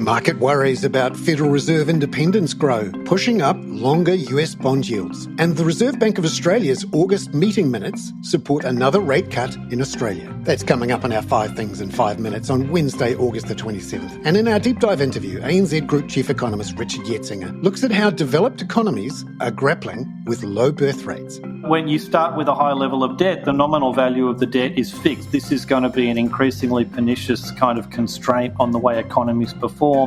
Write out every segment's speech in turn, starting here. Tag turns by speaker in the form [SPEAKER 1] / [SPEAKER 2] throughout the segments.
[SPEAKER 1] Market worries about Federal Reserve independence grow, pushing up longer US bond yields. And the Reserve Bank of Australia's August meeting minutes support another rate cut in Australia. That's coming up in our 5 Things in 5 Minutes on Wednesday, August the 27th. And in our deep dive interview, ANZ Group Chief Economist Richard Yetsenga looks at how developed economies are grappling with low birth rates.
[SPEAKER 2] When you start with a high level of debt, the nominal value of the debt is fixed. This is going to be an increasingly pernicious kind of constraint on the way economies perform.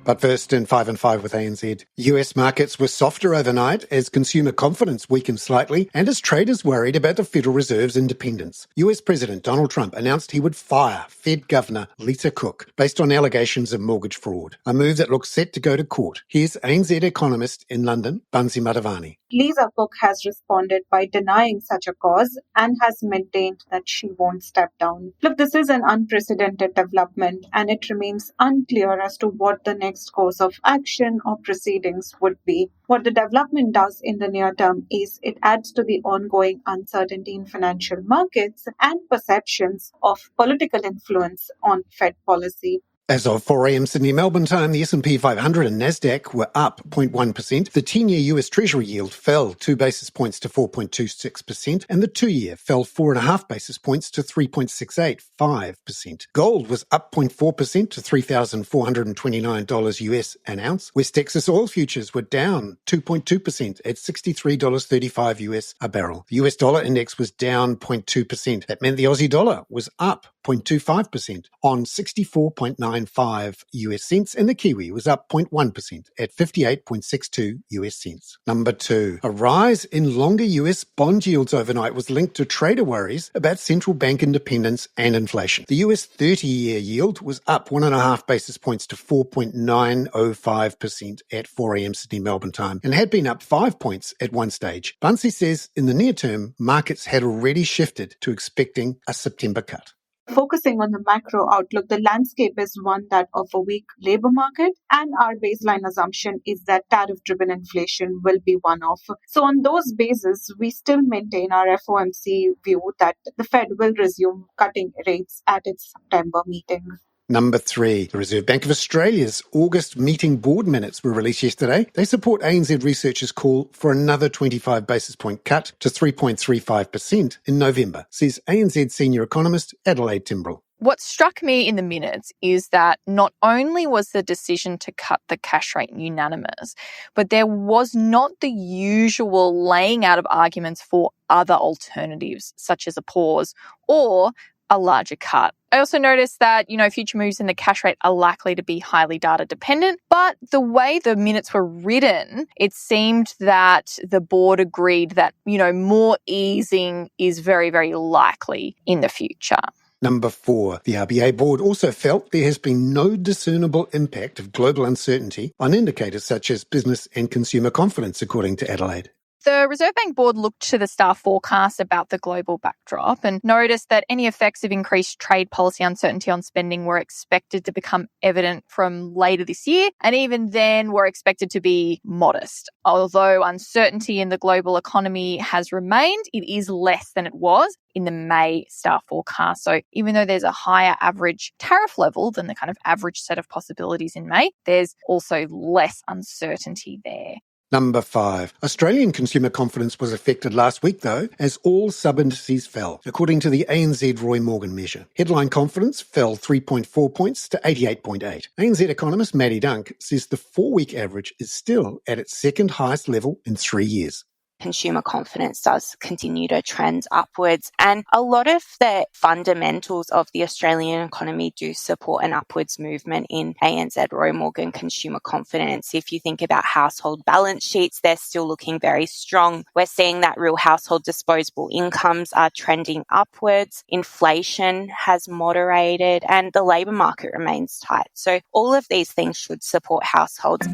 [SPEAKER 1] But first, in 5 and 5 with ANZ, US markets were softer overnight as consumer confidence weakened slightly and as traders worried about the Federal Reserve's independence. US President Donald Trump announced he would fire Fed Governor Lisa Cook based on allegations of mortgage fraud, a move that looks set to go to court. Here's ANZ economist in London, Bansi Madhavani.
[SPEAKER 3] Lisa Cook has responded by denying such a cause and has maintained that she won't step down. Look, this is an unprecedented development and it remains unclear as to what the next course of action or proceedings would be. What the development does in the near term is it adds to the ongoing uncertainty in financial markets and perceptions of political influence on Fed policy.
[SPEAKER 1] As of 4 a.m. Sydney Melbourne time, the S&P 500 and Nasdaq were up 0.1%. The 10-year US Treasury yield fell 2 basis points to 4.26%, and the 2-year fell 4.5 basis points to 3.685%. Gold was up 0.4% to $3,429 US an ounce. West Texas oil futures were down 2.2% at $63.35 US a barrel. The US dollar index was down 0.2%. That meant the Aussie dollar was up 0.25% on 64.95 US cents, and the Kiwi was up 0.1% at 58.62 US cents. Number 2, a rise in longer US bond yields overnight was linked to trader worries about central bank independence and inflation. The US 30-year yield was up 1.5 basis points to 4.905% at 4 a.m. Sydney Melbourne time, and had been up 5 points at one stage. Bansi says in the near term, markets had already shifted to expecting a September cut.
[SPEAKER 3] Focusing on the macro outlook, the landscape is one that of a weak labour market, and our baseline assumption is that tariff-driven inflation will be one-off. So on those bases, we still maintain our FOMC view that the Fed will resume cutting rates at its September meeting.
[SPEAKER 1] Number 3, the Reserve Bank of Australia's August meeting board minutes were released yesterday. They support ANZ researchers' call for another 25 basis point cut to 3.35% in November, says ANZ senior economist Adelaide Timbrell.
[SPEAKER 4] What struck me in the minutes is that not only was the decision to cut the cash rate unanimous, but there was not the usual laying out of arguments for other alternatives, such as a pause or a larger cut. I also noticed that, future moves in the cash rate are likely to be highly data dependent, but the way the minutes were written, it seemed that the board agreed that, more easing is very, very likely in the future.
[SPEAKER 1] Number 4, the RBA board also felt there has been no discernible impact of global uncertainty on indicators such as business and consumer confidence, according to Adelaide.
[SPEAKER 4] The Reserve Bank Board looked to the staff forecast about the global backdrop and noticed that any effects of increased trade policy uncertainty on spending were expected to become evident from later this year, and even then were expected to be modest. Although uncertainty in the global economy has remained, it is less than it was in the May staff forecast. So even though there's a higher average tariff level than the kind of average set of possibilities in May, there's also less uncertainty there.
[SPEAKER 1] Number 5. Australian consumer confidence was affected last week, though, as all sub-indices fell, according to the ANZ Roy Morgan measure. Headline confidence fell 3.4 points to 88.8. ANZ economist Maddie Dunk says the 4-week average is still at its second highest level in 3 years.
[SPEAKER 5] Consumer confidence does continue to trend upwards. And a lot of the fundamentals of the Australian economy do support an upwards movement in ANZ Roy Morgan consumer confidence. If you think about household balance sheets, they're still looking very strong. We're seeing that real household disposable incomes are trending upwards. Inflation has moderated and the labour market remains tight. So all of these things should support households.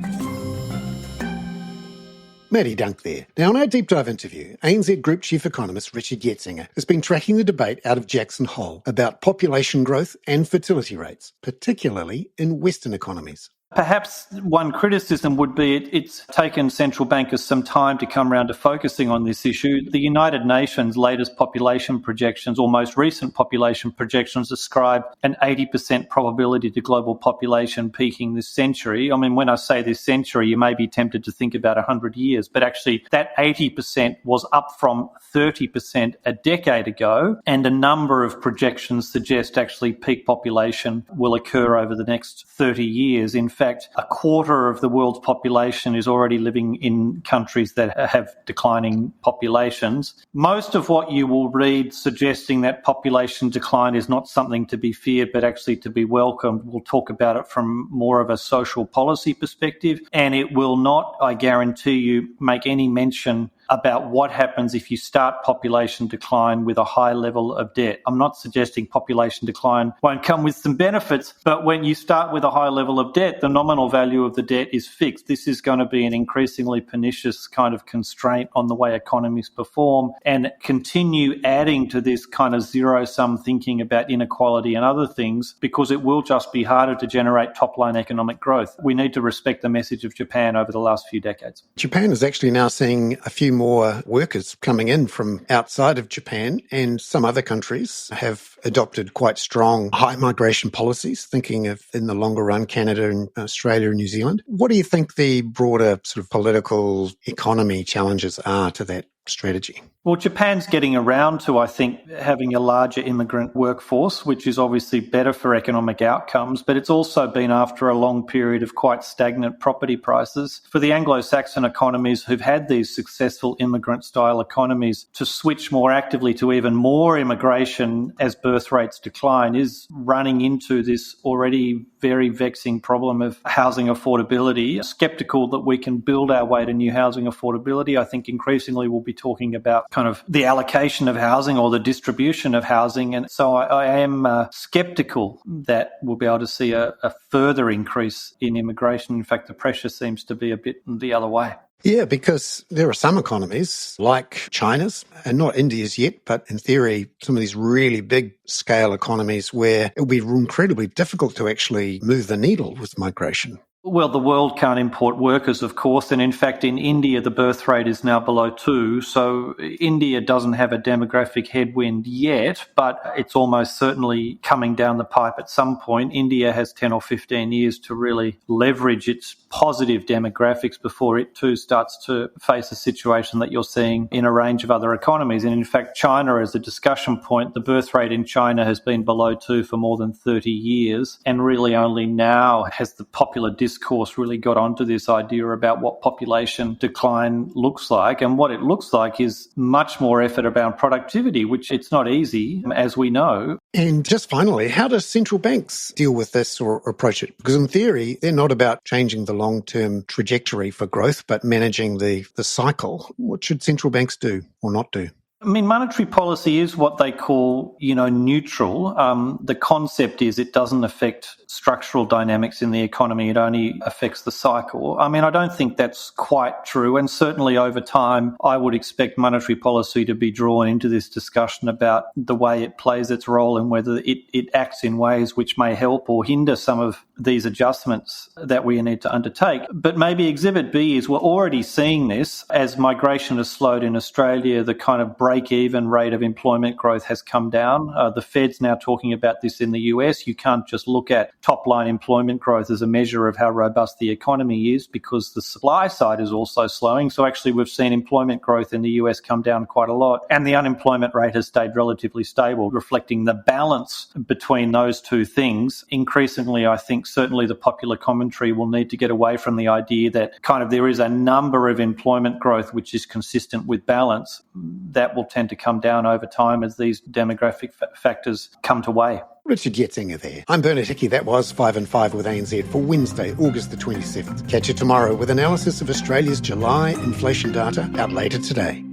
[SPEAKER 1] Maddie Dunk there. Now, in our deep dive interview, ANZ Group Chief Economist Richard Yetsenga has been tracking the debate out of Jackson Hole about population growth and fertility rates, particularly in Western economies.
[SPEAKER 2] Perhaps one criticism would be it's taken central bankers some time to come around to focusing on this issue. The United Nations' latest population projections, or most recent population projections, ascribe an 80% probability to global population peaking this century. I mean, when I say this century, you may be tempted to think about 100 years, but actually that 80% was up from 30% a decade ago, and a number of projections suggest actually peak population will occur over the next 30 years. In fact, a quarter of the world's population is already living in countries that have declining populations. Most of what you will read suggesting that population decline is not something to be feared, but actually to be welcomed. We'll talk about it from more of a social policy perspective, and it will not, I guarantee you, make any mention about what happens if you start population decline with a high level of debt. I'm not suggesting population decline won't come with some benefits, but when you start with a high level of debt, the nominal value of the debt is fixed. This is going to be an increasingly pernicious kind of constraint on the way economies perform, and continue adding to this kind of zero-sum thinking about inequality and other things, because it will just be harder to generate top-line economic growth. We need to respect the message of Japan over the last few decades.
[SPEAKER 1] Japan is actually now seeing a few more workers coming in from outside of Japan, and some other countries have adopted quite strong high migration policies, thinking of, in the longer run, Canada and Australia and New Zealand. What do you think the broader sort of political economy challenges are to that strategy?
[SPEAKER 2] Well, Japan's getting around to, I think, having a larger immigrant workforce, which is obviously better for economic outcomes, but it's also been after a long period of quite stagnant property prices. For the Anglo-Saxon economies who've had these successful immigrant-style economies to switch more actively to even more immigration as birth rates decline is running into this already very vexing problem of housing affordability. Sceptical that we can build our way to new housing affordability. I think increasingly we'll be talking about kind of the allocation of housing or the distribution of housing. And so I am sceptical that we'll be able to see a further increase in immigration. In fact, the pressure seems to be a bit the other way.
[SPEAKER 1] Yeah, because there are some economies like China's, and not India's yet, but in theory, some of these really big scale economies where it will be incredibly difficult to actually move the needle with migration.
[SPEAKER 2] Well, the world can't import workers, of course, and in fact in India the birth rate is now below 2, so India doesn't have a demographic headwind yet, but it's almost certainly coming down the pipe at some point. India has 10 or 15 years to really leverage its positive demographics before it too starts to face a situation that you're seeing in a range of other economies. And in fact, China as a discussion point, the birth rate in China has been below 2 for more than 30 years, and really only now has the popular discourse really got onto this idea about what population decline looks like. And what it looks like is much more effort around productivity, which it's not easy, as we know.
[SPEAKER 1] And just finally, how do central banks deal with this or approach it? Because in theory, they're not about changing the long-term trajectory for growth, but managing the cycle. What should central banks do or not do?
[SPEAKER 2] I mean, monetary policy is what they call, neutral. The concept is it doesn't affect structural dynamics in the economy. It only affects the cycle. I mean, I don't think that's quite true. And certainly over time, I would expect monetary policy to be drawn into this discussion about the way it plays its role and whether it acts in ways which may help or hinder some of these adjustments that we need to undertake. But maybe Exhibit B is we're already seeing this as migration has slowed in Australia. The kind of break-even rate of employment growth has come down. The Fed's now talking about this in the US. You can't just look at top-line employment growth as a measure of how robust the economy is because the supply side is also slowing. So actually we've seen employment growth in the US come down quite a lot, and the unemployment rate has stayed relatively stable, reflecting the balance between those two things. Increasingly, I think certainly the popular commentary will need to get away from the idea that kind of there is a number of employment growth which is consistent with balance. That will tend to come down over time as these demographic factors come to weigh.
[SPEAKER 1] Richard Yetsenga there. I'm Bernard Hickey. That was 5 and 5 with ANZ for Wednesday, August the 27th. Catch you tomorrow with analysis of Australia's July inflation data out later today.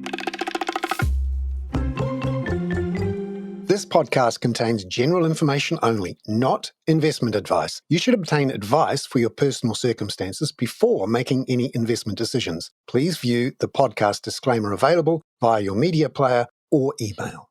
[SPEAKER 1] This podcast contains general information only, not investment advice. You should obtain advice for your personal circumstances before making any investment decisions. Please view the podcast disclaimer available via your media player or email.